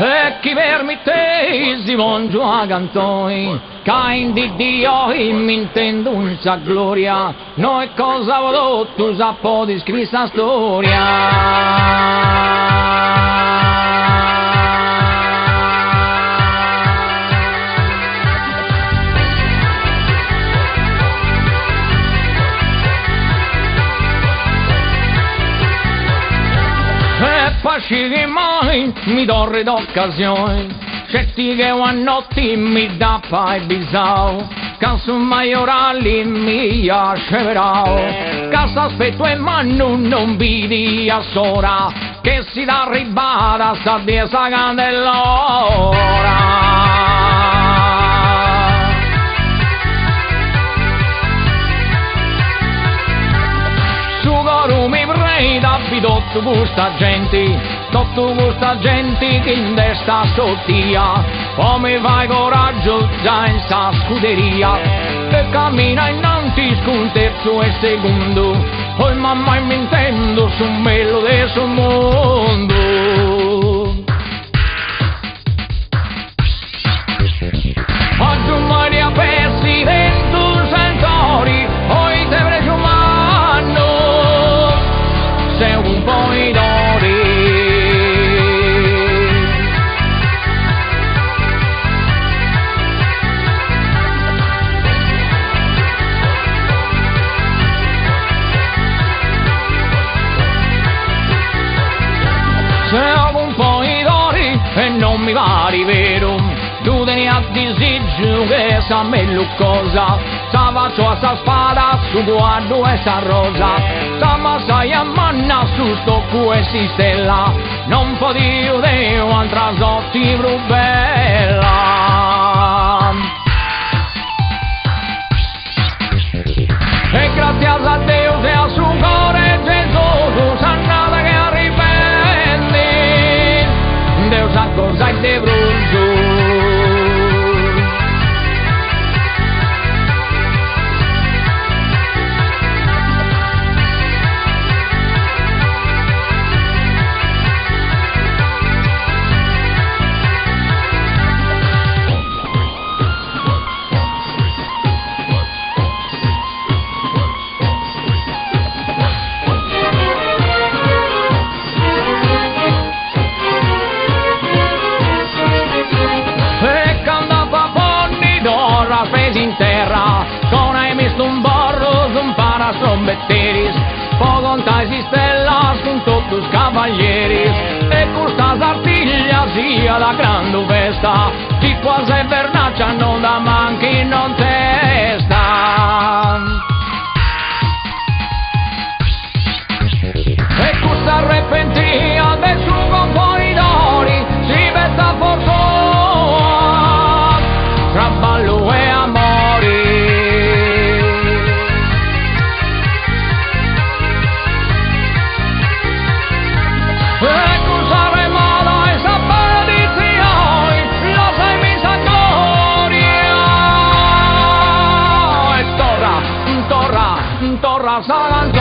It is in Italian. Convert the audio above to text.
E chi permette si vongio a cantoi, cain di Dio mi intendo un sa gloria, noi cosa vodo tu sappo di scrivere sta storia. Facili mai mi dorre d'occasione, certi che una notte mi dà pai bisao, canso maiorali mi asceverao, casa aspetto e manno non vidi a sora, che si dà ribada sta diesa candellora. Dotto questa gente che in destra sottia, come vai coraggio già in sta scuderia, e cammina innanti su un terzo e secondo, poi mamma mi intendo su un bello del suo mondo. Oggi un Maria Presidente Santori, poi te preso sei un po' idoli. Sei un po' idoli e non mi pari vero, tu teni a disagio che sa meglio cosa, sa faccio a sta spada su guardo e sta rosa, sa ma sai a manna su stocco e si stella, non podio de un'altra sotti più bella. E grazie a Dio e a suo cuore Gesù sa nada che arrependi, Dio sa cosa è de brutto. In terra, con hai messo un borro, un parastrombeteris, poi contai si stella, con tutti i cavalieri, e questa sartiglia sia la grande festa, di quasi vernaccia non da manchi non testa. E questa repentina del suo componitore, si metta fortuna, tra ballo e Torra San